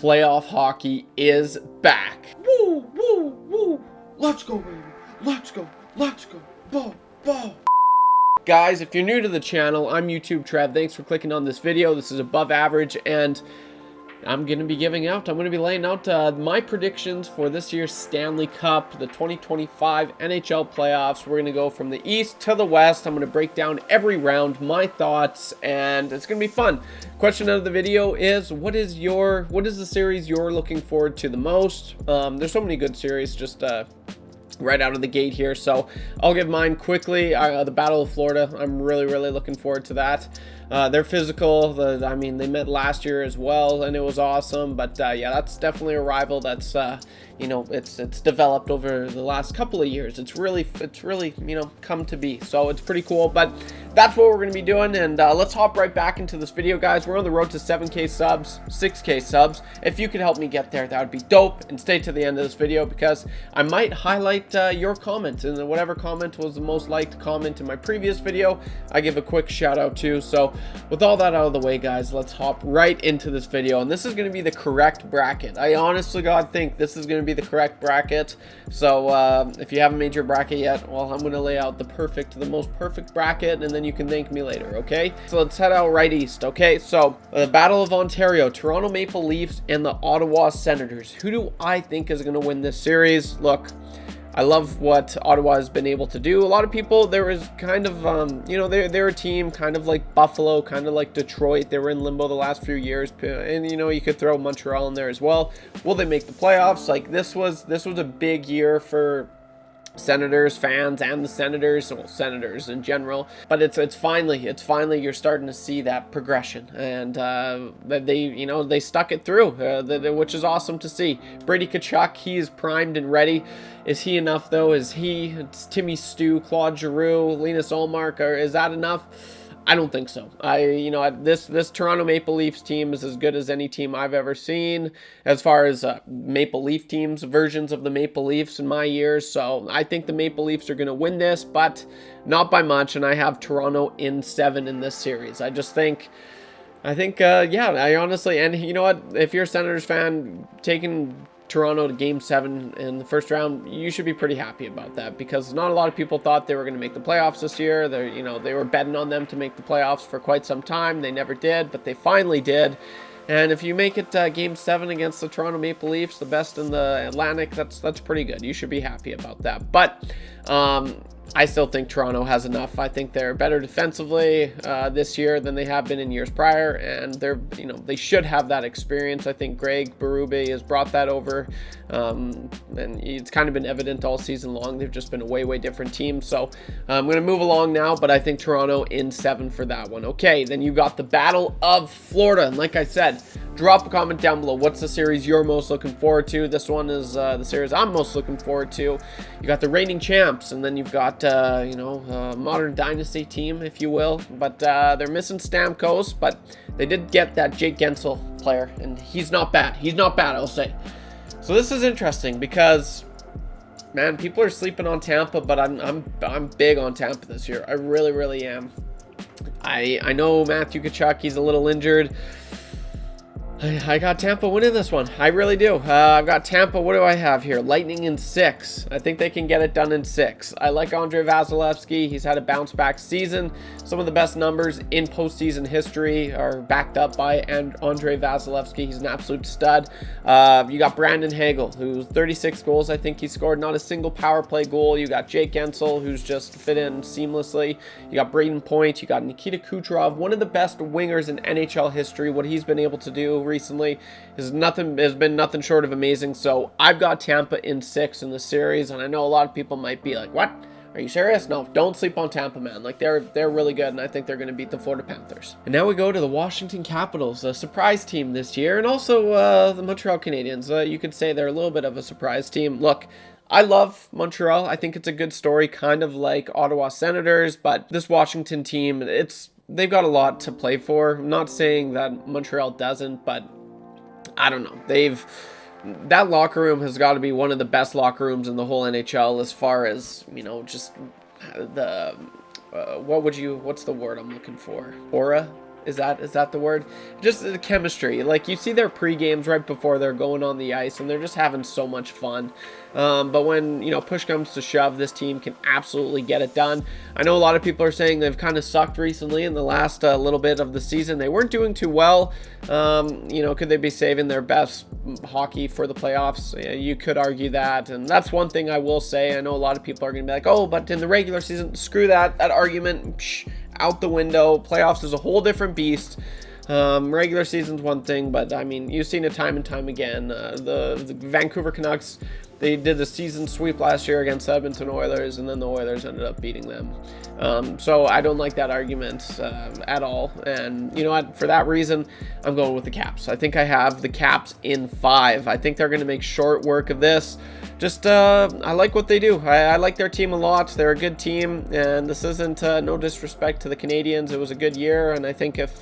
playoff hockey is back. Woo, woo, woo. Let's go, baby. Let's go. Let's go. Ball, ball. Guys, if you're new to the channel, I'm YouTube Trev. Thanks for clicking on this video. This is above average, and I'm going to be laying out my predictions for this year's Stanley Cup, the 2025 NHL playoffs. We're going to go from the East to the West. I'm going to break down every round, my thoughts, and it's going to be fun. Question of the video is, what is the series you're looking forward to the most? There's so many good series, just right out of the gate here, so I'll give mine quickly. The Battle of Florida, I'm really looking forward to that. They're physical. I mean, they met last year as well, and it was awesome. But yeah, that's definitely a rival that's you know, it's developed over the last couple of years. It's really you know, come to be. So it's pretty cool. But that's what we're going to be doing, and let's hop right back into this video, guys. We're on the road to 7K subs, 6K subs. If you could help me get there, that would be dope. And stay to the end of this video because I might highlight your comment, and whatever comment was the most liked comment in my previous video, I give a quick shout out to. So with all that out of the way, guys, let's hop right into this video, and this is going to be the correct bracket. I honestly, God, think this is going to be the correct bracket. So if you haven't made your bracket yet, well, I'm going to lay out the most perfect bracket, and then you can thank me later, okay? So let's head out right east, okay? So the Battle of Ontario, Toronto Maple Leafs and the Ottawa Senators. Who do I think is going to win this series? Look, I love what Ottawa has been able to do. A lot of people, there was kind of, you know, they're a team kind of like Buffalo, kind of like Detroit. They were in limbo the last few years, and you know, you could throw Montreal in there as well. Will they make the playoffs? Like this was a big year for Senators fans and the Senators, well, Senators in general, but it's finally you're starting to see that progression, and they stuck it through, which is awesome to see. Brady Tkachuk, he is primed and ready. Is he enough though? It's Timmy Stu, Claude Giroux, Linus Ullmark, or is that enough? I don't think so. This Toronto Maple Leafs team is as good as any team I've ever seen as far as Maple Leaf teams, versions of the Maple Leafs in my years. So I think the Maple Leafs are going to win this, but not by much. And I have Toronto in 7 in this series. I think, yeah, I honestly, and you know what? If you're a Senators fan, taking Toronto to game 7 in the first round, you should be pretty happy about that, because not a lot of people thought they were going to make the playoffs this year. They were betting on them to make the playoffs for quite some time. They never did, but they finally did. And if you make it game 7 against the Toronto Maple Leafs, the best in the Atlantic, that's pretty good. You should be happy about that. But I still think Toronto has enough. I think they're better defensively this year than they have been in years prior, and they should have that experience. I think Greg Berube has brought that over, and it's kind of been evident all season long. They've just been a way different team. So I'm going to move along now, but I think Toronto in 7 for that one. Okay, then you got the Battle of Florida, and like I said, drop a comment down below. What's the series you're most looking forward to? This one is the series I'm most looking forward to. You got the reigning champs, and then you've got modern dynasty team, if you will. But they're missing Stamkos, but they did get that Jake Gensel player, and he's not bad. He's not bad, I'll say. So this is interesting because, man, people are sleeping on Tampa, but I'm big on Tampa this year. I really am. I know Matthew Tkachuk, he's a little injured. I got Tampa winning this one. I really do. I've got Tampa. What do I have here? Lightning in 6. I think they can get it done in 6. I like Andrei Vasilevskiy. He's had a bounce-back season. Some of the best numbers in postseason history are backed up by Andrei Vasilevskiy. He's an absolute stud. You got Brandon Hagel, who's 36 goals. I think he scored not a single power play goal. You got Jake Gensel, who's just fit in seamlessly. You got Braden Point. You got Nikita Kucherov, one of the best wingers in NHL history. What he's been able to do recently has been nothing short of amazing. So I've got Tampa in 6 in the series, and I know a lot of people might be like, what? Are you serious? No, don't sleep on Tampa, man. Like, they're really good, and I think they're going to beat the Florida Panthers. And now we go to the Washington Capitals, a surprise team this year, and also the Montreal Canadiens. You could say they're a little bit of a surprise team. Look, I love Montreal. I think it's a good story, kind of like Ottawa Senators, but this Washington team, they've got a lot to play for. I'm not saying that Montreal doesn't, but I don't know. That locker room has got to be one of the best locker rooms in the whole NHL as far as, you know, just the, what's the word I'm looking for? Is that the word? Just the chemistry. Like, you see their pre-games right before they're going on the ice, and they're just having so much fun. But when, you know, push comes to shove, this team can absolutely get it done. I know a lot of people are saying they've kind of sucked recently in the last little bit of the season. They weren't doing too well. You know, could they be saving their best hockey for the playoffs? Yeah, you could argue that, and that's one thing I will say. I know a lot of people are going to be like, oh, but in the regular season, screw that argument. Psh, out the window. Playoffs is a whole different beast. Regular season's one thing, but I mean, you've seen it time and time again. The Vancouver Canucks, they did the season sweep last year against Edmonton Oilers, and then the Oilers ended up beating them. So I don't like that argument at all. And you know what? For that reason, I'm going with the Caps. I think I have the Caps in 5. I think they're going to make short work of this. Just, I like what they do. I like their team a lot. They're a good team, and this isn't no disrespect to the Canadians. It was a good year, and I think if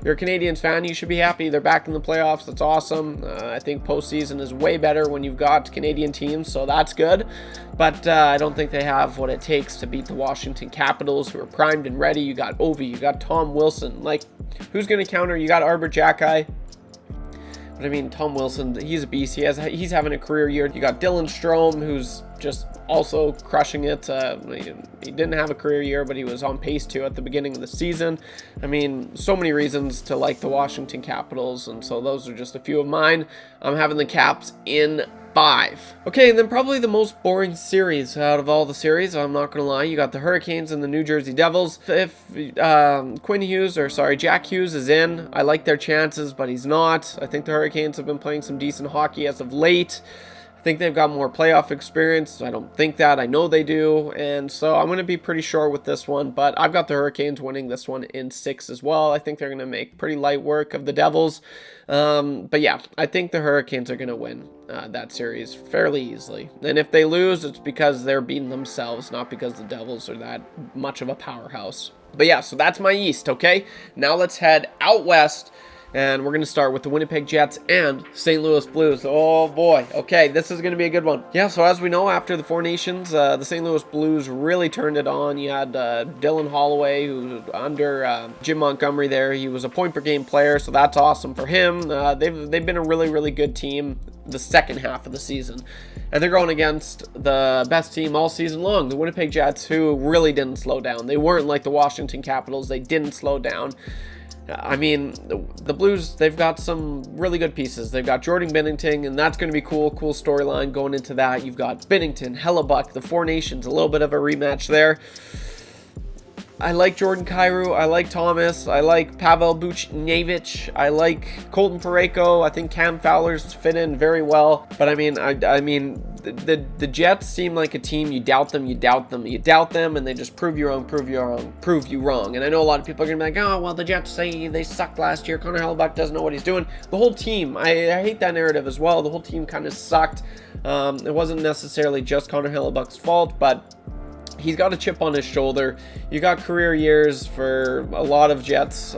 you're a Canadians fan, you should be happy. They're back in the playoffs. That's awesome. I think postseason is way better when you've got Canadian teams, so that's good. But I don't think they have what it takes to beat the Washington Capitals, who are primed and ready. You got Ovi, you got Tom Wilson. Like, who's going to counter? You got Arbor Jacki. But I mean, Tom Wilson, he's a beast. He's having a career year. You got Dylan Strome, who's just also crushing it. He didn't have a career year, but he was on pace to at the beginning of the season. I mean, so many reasons to like the Washington Capitals, and so those are just a few of mine. I'm having the Caps in 5. Okay, and then probably the most boring series out of all the series, I'm not going to lie, you got the Hurricanes and the New Jersey Devils. If Jack Hughes is in, I like their chances, but he's not. I think the Hurricanes have been playing some decent hockey as of late. I think they've got more playoff experience. I don't think that. I know they do. And so I'm going to be pretty short with this one. But I've got the Hurricanes winning this one in 6 as well. I think they're going to make pretty light work of the Devils. But yeah, I think the Hurricanes are going to win that series fairly easily. And if they lose, it's because they're beating themselves, not because the Devils are that much of a powerhouse. But yeah, so that's my East, okay? Now let's head out West. And we're going to start with the Winnipeg Jets and St. Louis Blues. Oh boy. Okay, this is going to be a good one. Yeah, so as we know, after the Four Nations, the St. Louis Blues really turned it on. You had Dylan Holloway, who under Jim Montgomery there. He was a point-per-game player, so that's awesome for him. They've been a really, really good team the second half of the season. And they're going against the best team all season long, the Winnipeg Jets, who really didn't slow down. They weren't like the Washington Capitals. They didn't slow down. I mean, the Blues, they've got some really good pieces. They've got Jordan Binnington, and that's going to be cool storyline going into that. You've got Binnington, Hellebuck, the Four Nations, a little bit of a rematch there. I like Jordan Kyrou. I like Thomas. I like Pavel Buchnevich. I like Colton Parayko. I think Cam Fowler's fit in very well. But I mean, the Jets seem like a team. You doubt them, and they just prove you wrong. And I know a lot of people are gonna be like, oh well, the Jets say they sucked last year. Connor Hellebuck doesn't know what he's doing. The whole team. I hate that narrative as well. The whole team kind of sucked. It wasn't necessarily just Connor Hellebuck's fault, but he's got a chip on his shoulder. You got career years for a lot of Jets,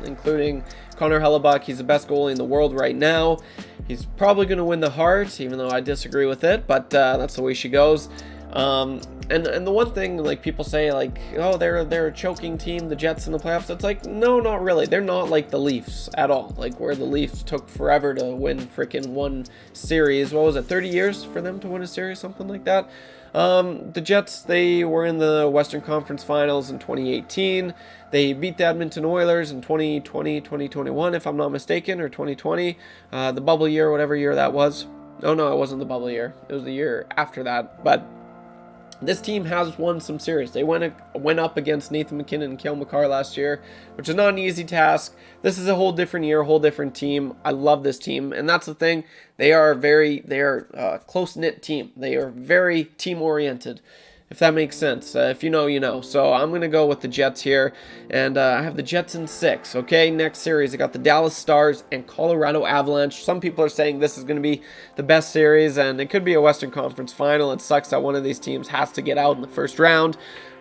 including Connor Hellebuck. He's the best goalie in the world right now. He's probably going to win the Hart, even though I disagree with it, but that's the way she goes. And the one thing, like, people say, like, oh, they're a choking team, the Jets in the playoffs. It's like, no, not really. They're not like the Leafs at all. Like, where the Leafs took forever to win freaking one series. What was it, 30 years for them to win a series, something like that? The Jets, they were in the Western Conference Finals in 2018. They beat the Edmonton Oilers in 2020, 2021, if I'm not mistaken, or 2020, the bubble year, whatever year that was. Oh, no, it wasn't the bubble year. It was the year after that. But this team has won some series. They went up against Nathan MacKinnon and Cale Makar last year, which is not an easy task. This is a whole different year, a whole different team. I love this team, and that's the thing. They are a close-knit team. They are very team-oriented, if that makes sense. If you know, you know. So I'm going to go with the Jets here, and I have the Jets in 6. Okay, next series, I got the Dallas Stars and Colorado Avalanche. Some people are saying this is going to be the best series, and it could be a Western Conference Final. It sucks that one of these teams has to get out in the first round.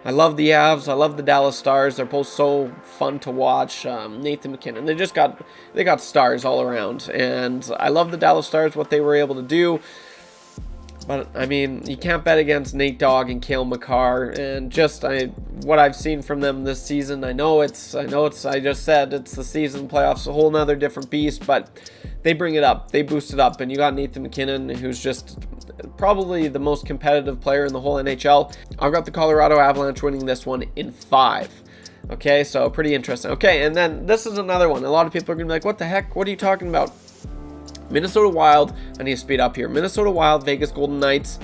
I love the Avs. I love the Dallas Stars. They're both so fun to watch. Nathan MacKinnon. They got stars all around, and I love the Dallas Stars, what they were able to do. But I mean, you can't bet against Nate Dogg and Cale Makar, and just what I've seen from them this season. I just said it's the season, playoffs, a whole nother different beast, but they bring it up, they boost it up, and you got Nathan McKinnon, who's just probably the most competitive player in the whole NHL. I've got the Colorado Avalanche winning this one in 5. Okay, so pretty interesting. Okay, and then this is another one. A lot of people are gonna be like, "What the heck? What are you talking about?" Minnesota Wild, I need to speed up here. Minnesota Wild, Vegas Golden Knights.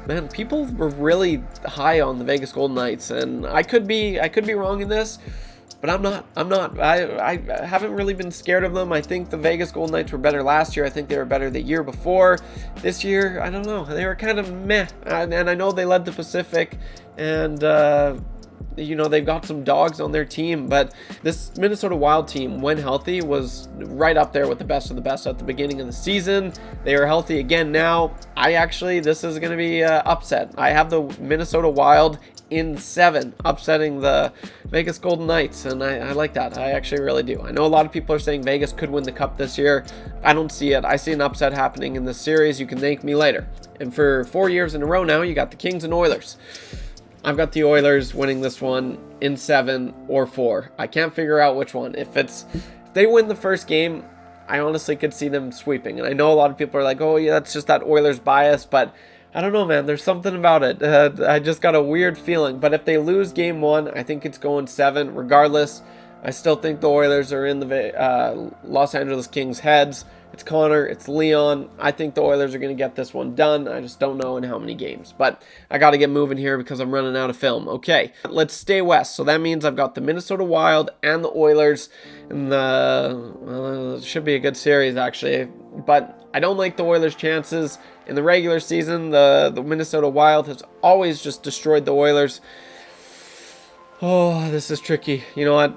Man, people were really high on the Vegas Golden Knights, and I could be wrong in this, but I'm not. I haven't really been scared of them. I think the Vegas Golden Knights were better last year. I think they were better the year before. This year, I don't know. They were kind of meh, and I know they led the Pacific, and you know, they've got some dogs on their team, but this Minnesota Wild team, when healthy, was right up there with the best of the best at the beginning of the season. They are healthy again now. This is going to be upset. I have the Minnesota Wild in 7, upsetting the Vegas Golden Knights, and I like that. I actually really do. I know a lot of people are saying Vegas could win the Cup this year. I don't see it. I see an upset happening in this series. You can thank me later. And for 4 years in a row now, you got the Kings and Oilers. I've got the Oilers winning this one in 7 or 4. I can't figure out which one. If they win the first game, I honestly could see them sweeping. And I know a lot of people are like, "Oh yeah, that's just that Oilers bias," but I don't know, man. There's something about it. I just got a weird feeling. But if they lose game 1, I think it's going 7. Regardless, I still think the Oilers are in the Los Angeles Kings' heads. It's Connor, it's Leon. I think the Oilers are going to get this one done. I just don't know in how many games. But I got to get moving here because I'm running out of film. Okay, let's stay west. So that means I've got the Minnesota Wild and the Oilers. And it should be a good series, actually. But I don't like the Oilers' chances. In the regular season, the Minnesota Wild has always just destroyed the Oilers. Oh, this is tricky. You know what?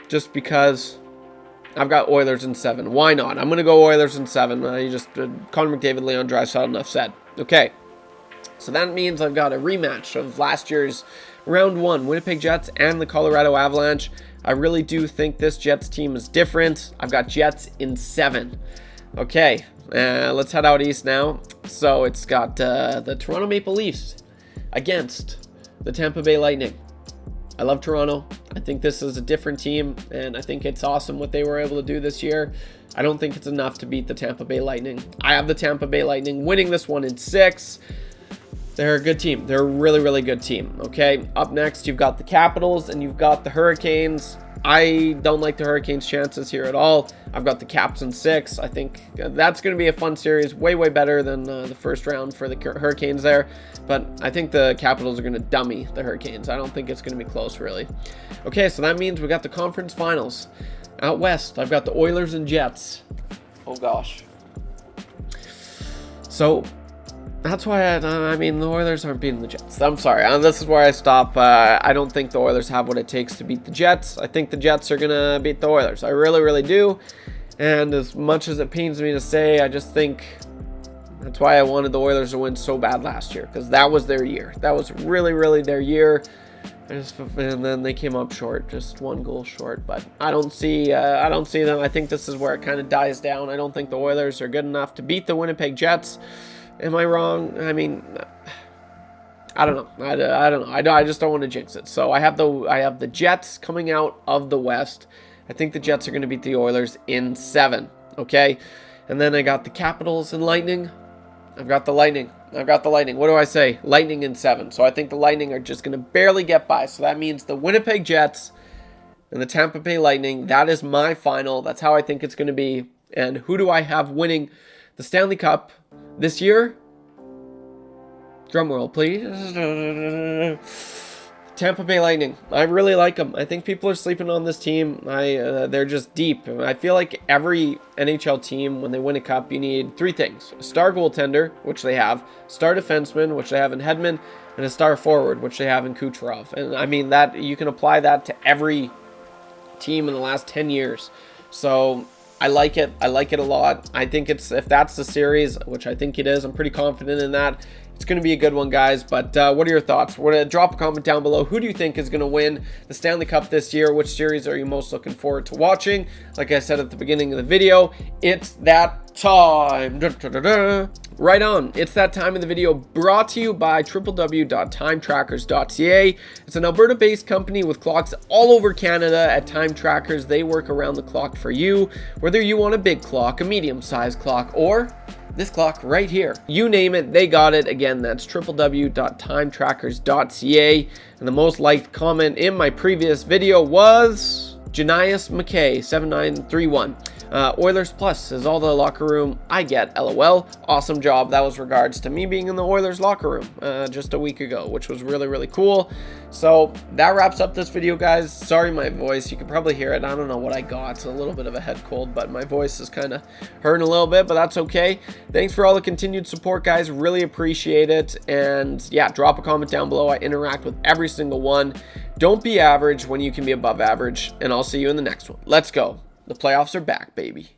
Just because I've got Oilers in 7. Why not? I'm going to go Oilers in 7. Connor McDavid, Leon Draisaitl, enough said. Okay. So that means I've got a rematch of last year's round 1, Winnipeg Jets and the Colorado Avalanche. I really do think this Jets team is different. I've got Jets in 7. Okay. Let's head out east now. So it's got the Toronto Maple Leafs against the Tampa Bay Lightning. I love Toronto. I think this is a different team, and I think it's awesome what they were able to do this year. I don't think it's enough to beat the Tampa Bay Lightning. I have the Tampa Bay Lightning winning this one in 6. They're a good team. They're a really, really good team. Okay, up next, you've got the Capitals, and you've got the Hurricanes. I don't like the Hurricanes' chances here at all. I've got the Caps in 6. I think that's going to be a fun series. Way, way better than the first round for the Hurricanes there. But I think the Capitals are going to dummy the Hurricanes. I don't think it's going to be close, really. Okay, so that means we got the conference finals. Out west, I've got the Oilers and Jets. Oh, gosh. So that's why I mean, the Oilers aren't beating the Jets. I'm sorry. This is where I stop. I don't think the Oilers have what it takes to beat the Jets. I think the Jets are going to beat the Oilers. I really, really do. And as much as it pains me to say, I just think that's why I wanted the Oilers to win so bad last year, because that was their year. That was really, really their year. And then they came up short, just 1 goal short. But I don't see them. I think this is where it kind of dies down. I don't think the Oilers are good enough to beat the Winnipeg Jets. Am I wrong? I mean, I don't know. I don't know. I just don't want to jinx it. So I have the Jets coming out of the West. I think the Jets are going to beat the Oilers in 7. Okay, and then I got the Capitals and Lightning. I've got the Lightning. What do I say? Lightning in 7. So I think the Lightning are just going to barely get by. So that means the Winnipeg Jets and the Tampa Bay Lightning. That is my final. That's how I think it's going to be. And who do I have winning the Stanley Cup this year? Drum roll, please. Tampa Bay Lightning. I really like them. I think people are sleeping on this team. They're just deep. I feel like every NHL team, when they win a cup, you need 3 things: a star goaltender, which they have, star defenseman, which they have in Hedman, and a star forward, which they have in Kucherov. And I mean, that you can apply that to every team in the last 10 years. So I like it. I like it a lot. I think if that's the series, which I think it is, I'm pretty confident in that. It's going to be a good one, guys. But what are your thoughts? Drop a comment down below. Who do you think is going to win the Stanley Cup this year? Which series are you most looking forward to watching? Like I said at the beginning of the video, it's that time. Da, da, da, da. Right on. It's that time of the video brought to you by www.timetrackers.ca. It's an Alberta-based company with clocks all over Canada. At Time Trackers, they work around the clock for you, whether you want a big clock, a medium-sized clock, or this clock right here. You name it, they got it. Again, that's www.timetrackers.ca. And the most liked comment in my previous video was Janias McKay 7931. Oilers Plus is all the locker room I get, LOL. Awesome job. That was regards to me being in the Oilers locker room just a week ago, which was really, really cool. So that wraps up this video, guys. Sorry, my voice. You can probably hear it. I don't know what I got. It's a little bit of a head cold, but my voice is kind of hurting a little bit, but that's okay. Thanks for all the continued support, guys. Really appreciate it. And yeah, drop a comment down below. I interact with every single one. Don't be average when you can be above average, and I'll see you in the next one. Let's go. The playoffs are back, baby.